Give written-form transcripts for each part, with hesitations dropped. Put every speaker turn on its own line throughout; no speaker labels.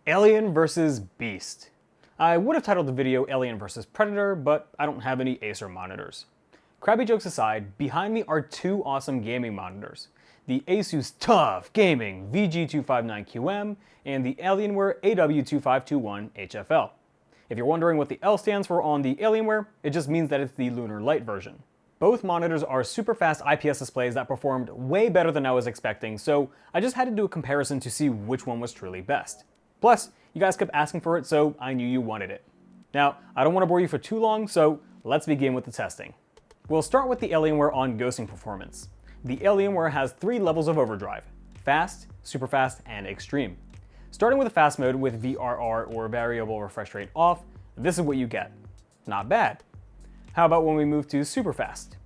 Alien vs. Beast. I would have titled the video Alien vs. Predator, but I don't have any Acer monitors. Crabby jokes aside, behind me are two awesome gaming monitors. The ASUS TUF Gaming VG259QM and the Alienware AW2521HFL. If you're wondering what the L stands for on the Alienware, it just means that it's the Lunar Light version. Both monitors are super fast IPS displays that performed way better than I was expecting, so I just had to do a comparison to see which one was truly best. Plus, you guys kept asking for it, so I knew you wanted it. Now, I don't want to bore you for too long, so let's begin with the testing. We'll start with the Alienware on ghosting performance. The Alienware has 3 levels of overdrive: fast, super fast, and extreme. Starting with the fast mode with VRR or variable refresh rate off, this is what you get. Not bad. How about when we move to super fast?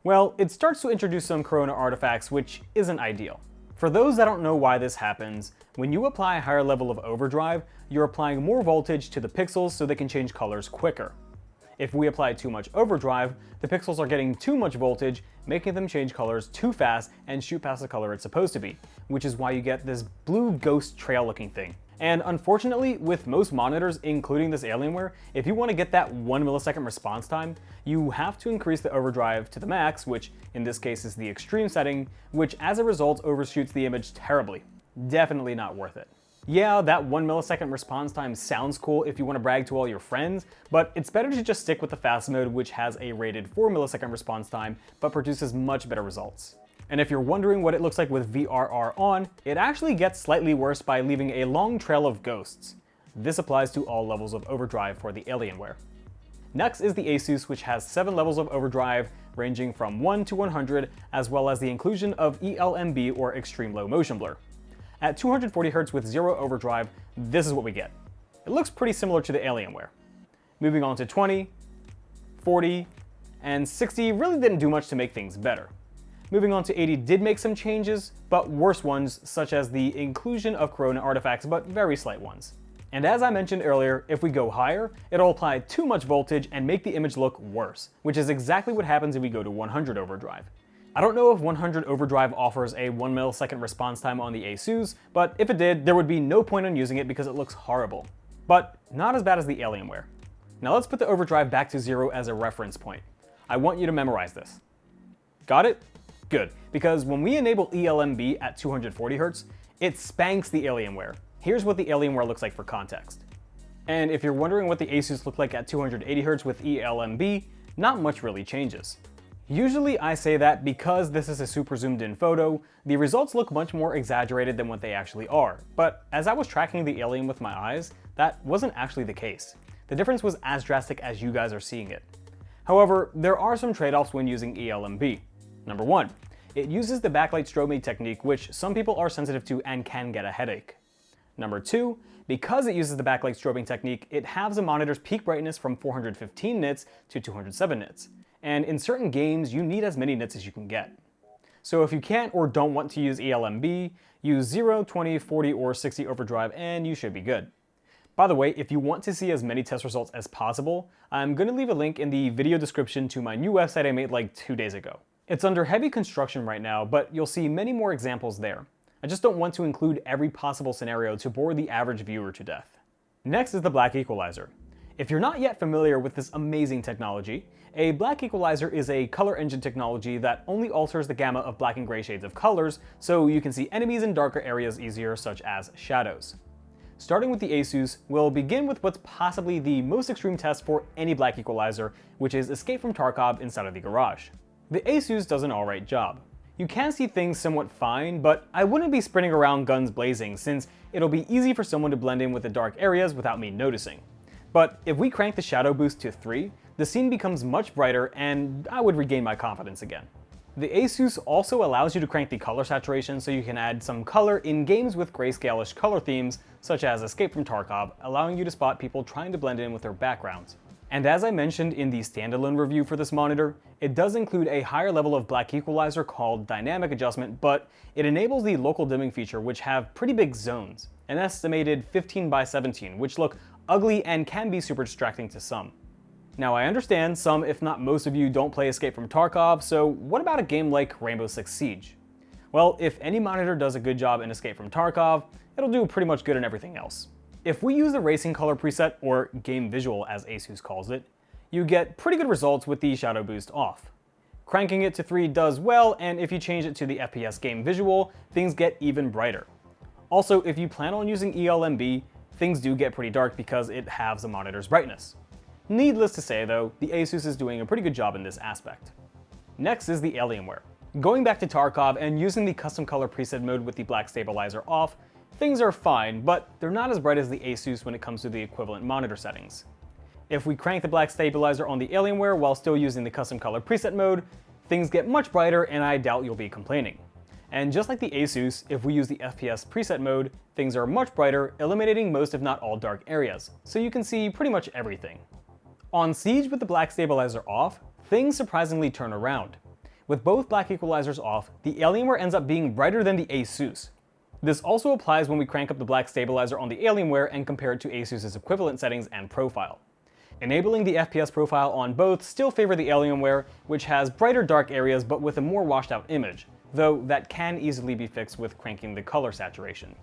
Well, it starts to introduce some corona artifacts, which isn't ideal. For those that don't know why this happens, when you apply a higher level of overdrive, you're applying more voltage to the pixels so they can change colors quicker. If we apply too much overdrive, the pixels are getting too much voltage, making them change colors too fast and shoot past the color it's supposed to be, which is why you get this blue ghost trail looking thing. And unfortunately, with most monitors, including this Alienware, if you want to get that 1 millisecond response time, you have to increase the overdrive to the max, which in this case is the extreme setting, which as a result overshoots the image terribly. Definitely not worth it. Yeah, that 1 millisecond response time sounds cool if you want to brag to all your friends, but it's better to just stick with the fast mode, which has a rated 4 millisecond response time, but produces much better results. And if you're wondering what it looks like with VRR on, it actually gets slightly worse by leaving a long trail of ghosts. This applies to all levels of overdrive for the Alienware. Next is the ASUS, which has 7 levels of overdrive, ranging from 1 to 100, as well as the inclusion of ELMB or extreme low motion blur. At 240 Hz with 0 overdrive, this is what we get. It looks pretty similar to the Alienware. Moving on to 20, 40, and 60 really didn't do much to make things better. Moving on to 80 did make some changes, but worse ones, such as the inclusion of corona artifacts, but very slight ones. And as I mentioned earlier, if we go higher, it'll apply too much voltage and make the image look worse, which is exactly what happens if we go to 100 overdrive. I don't know if 100 overdrive offers a 1 millisecond response time on the ASUS, but if it did, there would be no point in using it because it looks horrible. But not as bad as the Alienware. Now let's put the overdrive back to 0 as a reference point. I want you to memorize this. Got it? Good, because when we enable ELMB at 240 Hz, it spanks the Alienware. Here's what the Alienware looks like for context. And if you're wondering what the ASUS look like at 280 Hz with ELMB, not much really changes. Usually I say that because this is a super zoomed in photo, the results look much more exaggerated than what they actually are, but as I was tracking the Alien with my eyes, that wasn't actually the case. The difference was as drastic as you guys are seeing it. However, there are some trade-offs when using ELMB. Number 1, it uses the backlight strobing technique, which some people are sensitive to and can get a headache. Number 2, because it uses the backlight strobing technique, it halves the monitor's peak brightness from 415 nits to 207 nits. And in certain games, you need as many nits as you can get. So if you can't or don't want to use ELMB, use 0, 20, 40, or 60 overdrive and you should be good. By the way, if you want to see as many test results as possible, I'm going to leave a link in the video description to my new website I made like 2 days ago. It's under heavy construction right now, but you'll see many more examples there. I just don't want to include every possible scenario to bore the average viewer to death. Next is the black equalizer. If you're not yet familiar with this amazing technology, a black equalizer is a color engine technology that only alters the gamma of black and gray shades of colors so you can see enemies in darker areas easier, such as shadows. Starting with the ASUS, we'll begin with what's possibly the most extreme test for any black equalizer, which is Escape from Tarkov inside of the garage. The ASUS does an alright job. You can see things somewhat fine, but I wouldn't be sprinting around guns blazing since it'll be easy for someone to blend in with the dark areas without me noticing. But if we crank the shadow boost to 3, the scene becomes much brighter and I would regain my confidence again. The ASUS also allows you to crank the color saturation so you can add some color in games with grayscale-ish color themes, such as Escape from Tarkov, allowing you to spot people trying to blend in with their backgrounds. And as I mentioned in the standalone review for this monitor, it does include a higher level of black equalizer called dynamic adjustment, but it enables the local dimming feature, which have pretty big zones, an estimated 15 by 17, which look ugly and can be super distracting to some. Now I understand some, if not most of you, don't play Escape from Tarkov, so what about a game like Rainbow Six Siege? Well, if any monitor does a good job in Escape from Tarkov, it'll do pretty much good in everything else. If we use the racing color preset, or game visual as ASUS calls it, you get pretty good results with the shadow boost off. Cranking it to 3 does well, and if you change it to the FPS game visual, things get even brighter. Also, if you plan on using ELMB, things do get pretty dark because it halves the monitor's brightness. Needless to say though, the ASUS is doing a pretty good job in this aspect. Next is the Alienware. Going back to Tarkov and using the custom color preset mode with the black stabilizer off, things are fine, but they're not as bright as the ASUS when it comes to the equivalent monitor settings. If we crank the black stabilizer on the Alienware while still using the custom color preset mode, things get much brighter and I doubt you'll be complaining. And just like the ASUS, if we use the FPS preset mode, things are much brighter, eliminating most if not all dark areas, so you can see pretty much everything. On Siege with the black stabilizer off, things surprisingly turn around. With both black equalizers off, the Alienware ends up being brighter than the ASUS. This also applies when we crank up the black stabilizer on the Alienware and compare it to ASUS's equivalent settings and profile. Enabling the FPS profile on both still favor the Alienware, which has brighter dark areas but with a more washed out image, though that can easily be fixed with cranking the color saturation.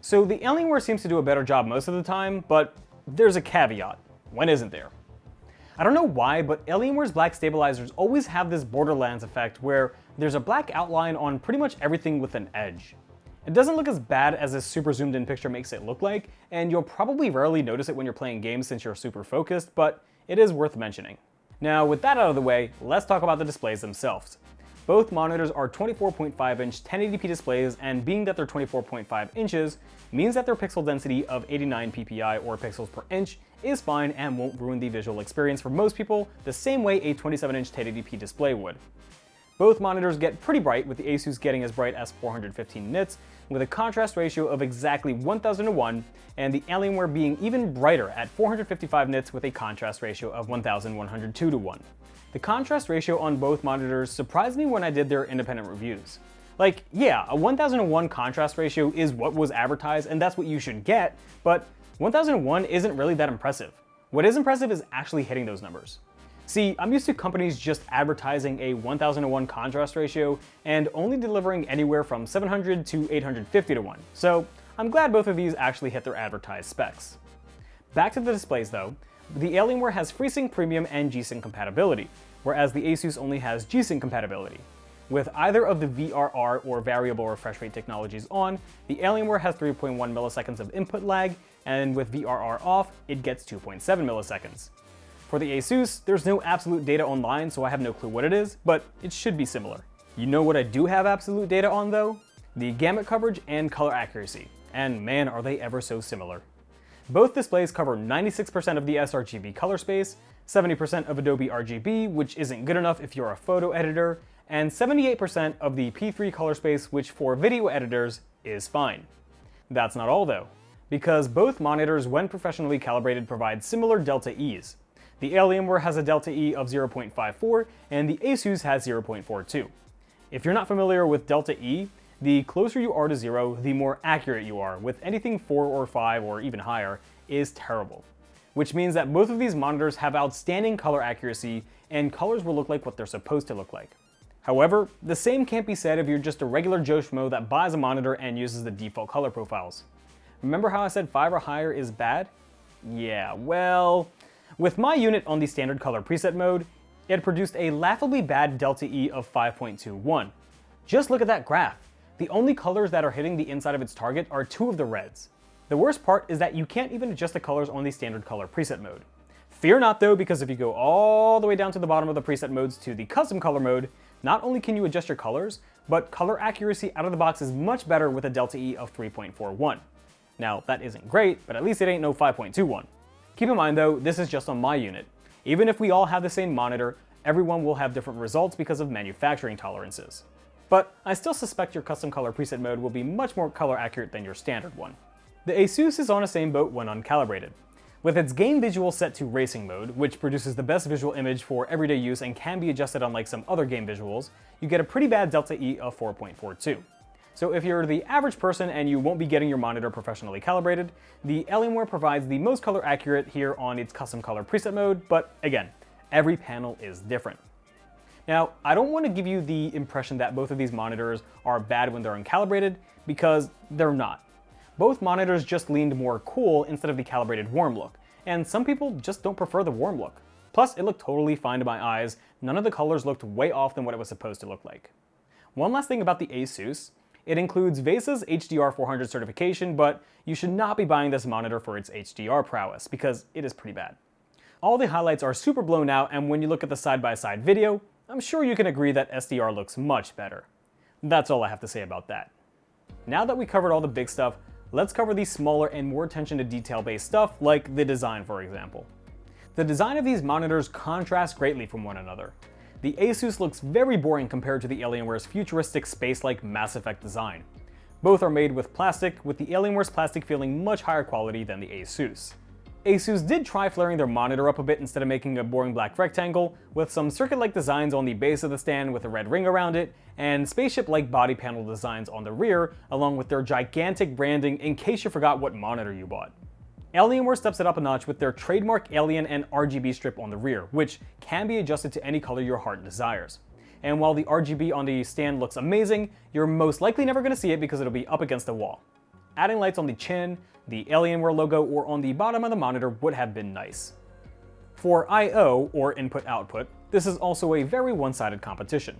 So the Alienware seems to do a better job most of the time, but there's a caveat. When isn't there? I don't know why, but Alienware's black stabilizers always have this Borderlands effect where there's a black outline on pretty much everything with an edge. It doesn't look as bad as this super zoomed in picture makes it look like, and you'll probably rarely notice it when you're playing games since you're super focused, but it is worth mentioning. Now with that out of the way, let's talk about the displays themselves. Both monitors are 24.5-inch 1080p displays, and being that they're 24.5 inches means that their pixel density of 89 ppi or pixels per inch is fine and won't ruin the visual experience for most people the same way a 27-inch 1080p display would. Both monitors get pretty bright, with the ASUS getting as bright as 415 nits, with a contrast ratio of exactly 1000:1, and the Alienware being even brighter at 455 nits with a contrast ratio of 1102:1. The contrast ratio on both monitors surprised me when I did their independent reviews. Like, yeah, a 1001 contrast ratio is what was advertised and that's what you should get, but 1001 isn't really that impressive. What is impressive is actually hitting those numbers. See, I'm used to companies just advertising a 1001 contrast ratio and only delivering anywhere from 700 to 850:1, so I'm glad both of these actually hit their advertised specs. Back to the displays though, the Alienware has FreeSync Premium and G-Sync compatibility, whereas the ASUS only has G-Sync compatibility. With either of the VRR or variable refresh rate technologies on, the Alienware has 3.1 milliseconds of input lag, and with VRR off, it gets 2.7 milliseconds. For the ASUS, there's no absolute data online, so I have no clue what it is, but it should be similar. You know what I do have absolute data on though? The gamut coverage and color accuracy, and man are they ever so similar. Both displays cover 96% of the sRGB color space, 70% of Adobe RGB, which isn't good enough if you're a photo editor, and 78% of the P3 color space, which for video editors is fine. That's not all though, because both monitors, when professionally calibrated, provide similar delta E's. The Alienware has a delta E of 0.54 and the ASUS has 0.42. If you're not familiar with delta E, the closer you are to 0, the more accurate you are, with anything 4 or 5 or even higher is terrible. Which means that both of these monitors have outstanding color accuracy and colors will look like what they're supposed to look like. However, the same can't be said if you're just a regular Joe Schmo that buys a monitor and uses the default color profiles. Remember how I said 5 or higher is bad? Yeah, well, with my unit on the standard color preset mode, it produced a laughably bad delta E of 5.21. Just look at that graph. The only colors that are hitting the inside of its target are 2 of the reds. The worst part is that you can't even adjust the colors on the standard color preset mode. Fear not though, because if you go all the way down to the bottom of the preset modes to the custom color mode, not only can you adjust your colors, but color accuracy out of the box is much better with a delta E of 3.41. Now that isn't great, but at least it ain't no 5.21. Keep in mind though, this is just on my unit. Even if we all have the same monitor, everyone will have different results because of manufacturing tolerances. But I still suspect your custom color preset mode will be much more color accurate than your standard one. The ASUS is on the same boat when uncalibrated. With its game visual set to racing mode, which produces the best visual image for everyday use and can be adjusted unlike some other game visuals, you get a pretty bad delta E of 4.42. So if you're the average person and you won't be getting your monitor professionally calibrated, the Alienware provides the most color accurate here on its custom color preset mode, but again, every panel is different. Now, I don't want to give you the impression that both of these monitors are bad when they're uncalibrated, because they're not. Both monitors just leaned more cool instead of the calibrated warm look, and some people just don't prefer the warm look. Plus, it looked totally fine to my eyes. None of the colors looked way off than what it was supposed to look like. One last thing about the ASUS, it includes VESA's HDR400 certification, but you should not be buying this monitor for its HDR prowess, because it is pretty bad. All the highlights are super blown out, and when you look at the side-by-side video, I'm sure you can agree that SDR looks much better. That's all I have to say about that. Now that we covered all the big stuff, let's cover the smaller and more attention to detail-based stuff, like the design, for example. The design of these monitors contrasts greatly from one another. The ASUS looks very boring compared to the Alienware's futuristic space-like Mass Effect design. Both are made with plastic, with the Alienware's plastic feeling much higher quality than the ASUS. ASUS did try flaring their monitor up a bit instead of making a boring black rectangle, with some circuit-like designs on the base of the stand with a red ring around it, and spaceship-like body panel designs on the rear, along with their gigantic branding in case you forgot what monitor you bought. Alienware steps it up a notch with their trademark alien and RGB strip on the rear, which can be adjusted to any color your heart desires. And while the RGB on the stand looks amazing, you're most likely never going to see it because it'll be up against the wall. Adding lights on the chin, the Alienware logo, or on the bottom of the monitor would have been nice. For I/O, or input-output, this is also a very one-sided competition.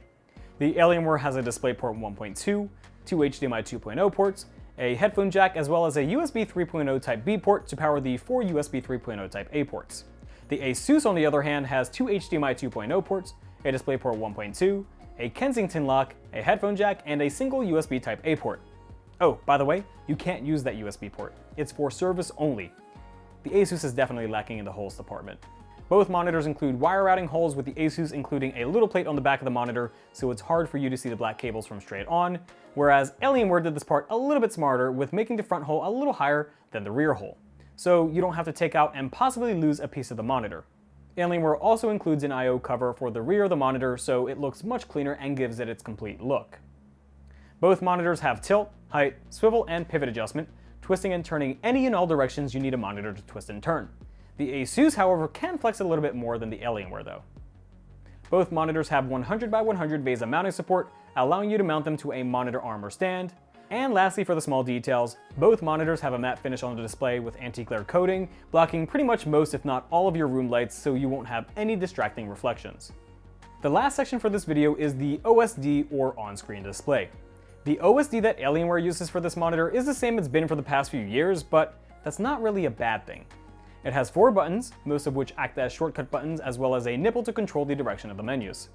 The Alienware has a DisplayPort 1.2, two HDMI 2.0 ports, a headphone jack, as well as a USB 3.0 Type B port to power the 4 USB 3.0 Type A ports. The ASUS, on the other hand, has two HDMI 2.0 ports, a DisplayPort 1.2, a Kensington lock, a headphone jack, and a single USB Type A port. Oh, by the way, you can't use that USB port. It's for service only. The ASUS is definitely lacking in the holes department. Both monitors include wire routing holes, with the ASUS including a little plate on the back of the monitor, so it's hard for you to see the black cables from straight on, whereas Alienware did this part a little bit smarter with making the front hole a little higher than the rear hole, so you don't have to take out and possibly lose a piece of the monitor. Alienware also includes an I/O cover for the rear of the monitor, so it looks much cleaner and gives it its complete look. Both monitors have tilt, height, swivel, and pivot adjustment, twisting and turning any and all directions you need a monitor to twist and turn. The ASUS, however, can flex a little bit more than the Alienware though. Both monitors have 100x100 VESA mounting support, allowing you to mount them to a monitor arm or stand. And lastly, for the small details, both monitors have a matte finish on the display with anti-glare coating, blocking pretty much most if not all of your room lights so you won't have any distracting reflections. The last section for this video is the OSD, or on-screen display. The OSD that Alienware uses for this monitor is the same it's been for the past few years, but that's not really a bad thing. It has 4 buttons, most of which act as shortcut buttons, as well as a nipple to control the direction of the menus.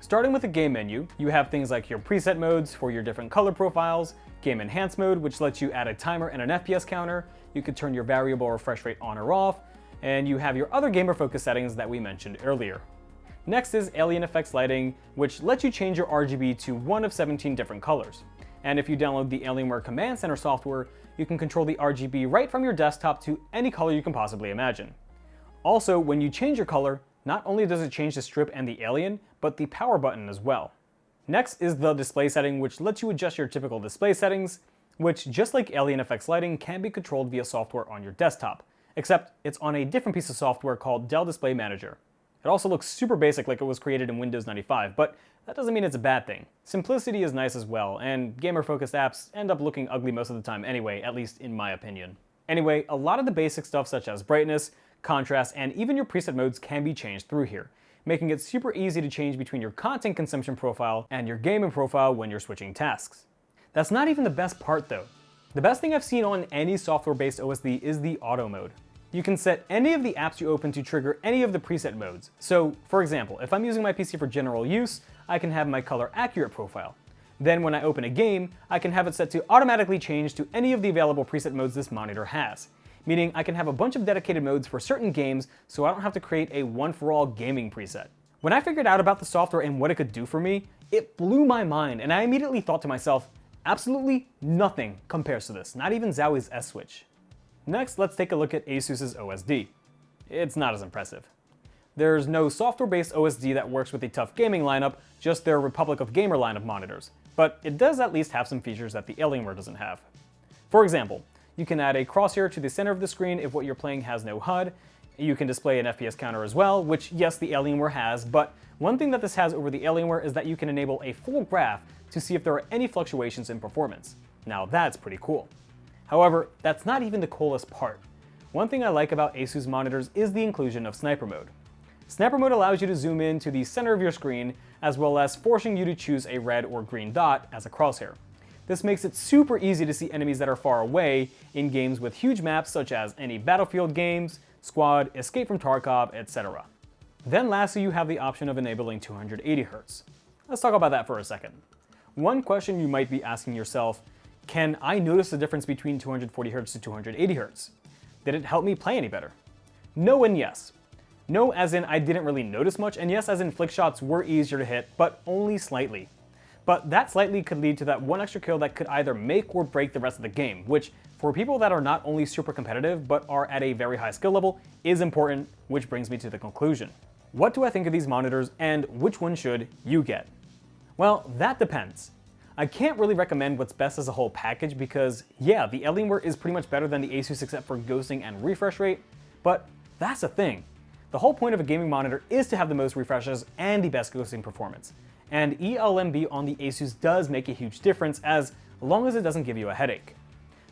Starting with the game menu, you have things like your preset modes for your different color profiles, game enhance mode, which lets you add a timer and an FPS counter, you could turn your variable refresh rate on or off, and you have your other gamer focus settings that we mentioned earlier. Next is Alien Effects Lighting, which lets you change your RGB to one of 17 different colors. And if you download the Alienware Command Center software, you can control the RGB right from your desktop to any color you can possibly imagine. Also, when you change your color, not only does it change the strip and the alien, but the power button as well. Next is the display setting, which lets you adjust your typical display settings, which, just like Alien Effects Lighting, can be controlled via software on your desktop, except it's on a different piece of software called Dell Display Manager. It also looks super basic, like it was created in Windows 95, but that doesn't mean it's a bad thing. Simplicity is nice as well, and gamer-focused apps end up looking ugly most of the time anyway, at least in my opinion. Anyway, a lot of the basic stuff such as brightness, contrast, and even your preset modes can be changed through here, making it super easy to change between your content consumption profile and your gaming profile when you're switching tasks. That's not even the best part though. The best thing I've seen on any software-based OSD is the auto mode. You can set any of the apps you open to trigger any of the preset modes. So, for example, if I'm using my PC for general use, I can have my color accurate profile. Then when I open a game, I can have it set to automatically change to any of the available preset modes this monitor has. Meaning I can have a bunch of dedicated modes for certain games so I don't have to create a one-for-all gaming preset. When I figured out about the software and what it could do for me, it blew my mind, and I immediately thought to myself, absolutely nothing compares to this, not even Zowie's S-Switch. Next, let's take a look at ASUS's OSD. It's not as impressive. There's no software-based OSD that works with the tough gaming lineup, just their Republic of Gamer line of monitors, but it does at least have some features that the Alienware doesn't have. For example, you can add a crosshair to the center of the screen if what you're playing has no HUD. You can display an FPS counter as well, which yes, the Alienware has, but one thing that this has over the Alienware is that you can enable a full graph to see if there are any fluctuations in performance. Now that's pretty cool. However, that's not even the coolest part. One thing I like about ASUS monitors is the inclusion of sniper mode. Sniper mode allows you to zoom in to the center of your screen, as well as forcing you to choose a red or green dot as a crosshair. This makes it super easy to see enemies that are far away in games with huge maps such as any Battlefield games, Squad, Escape from Tarkov, etc. Then lastly, you have the option of enabling 280Hz. Let's talk about that for a second. One question you might be asking yourself, can I notice the difference between 240Hz to 280Hz? Did it help me play any better? No and yes. No as in I didn't really notice much, and yes as in flick shots were easier to hit, but only slightly. But that slightly could lead to that one extra kill that could either make or break the rest of the game, which for people that are not only super competitive but are at a very high skill level is important, which brings me to the conclusion. What do I think of these monitors and which one should you get? Well, that depends. I can't really recommend what's best as a whole package because yeah, the Alienware is pretty much better than the ASUS except for ghosting and refresh rate, but that's the thing. The whole point of a gaming monitor is to have the most refreshes and the best ghosting performance. And ELMB on the ASUS does make a huge difference as long as it doesn't give you a headache.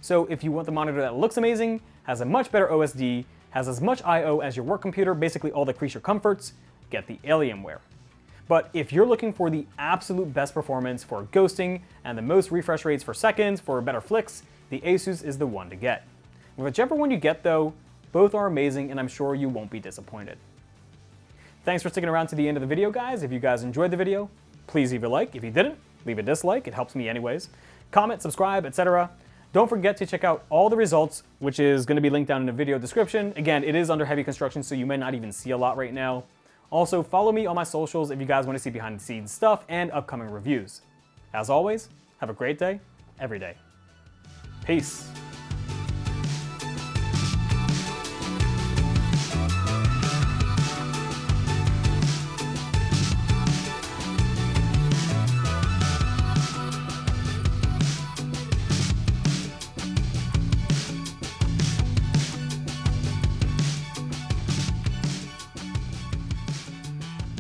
So if you want the monitor that looks amazing, has a much better OSD, has as much I/O as your work computer, basically all the creature comforts, get the Alienware. But if you're looking for the absolute best performance for ghosting and the most refresh rates for seconds for better flicks, the ASUS is the one to get. Whichever one you get though, both are amazing and I'm sure you won't be disappointed. Thanks for sticking around to the end of the video, guys. If you guys enjoyed the video, please leave a like. If you didn't, leave a dislike. It helps me anyways. Comment, subscribe, etc. Don't forget to check out all the results, which is going to be linked down in the video description. Again, it is under heavy construction, so you may not even see a lot right now. Also, follow me on my socials if you guys want to see behind the scenes stuff and upcoming reviews. As always, have a great day, every day. Peace.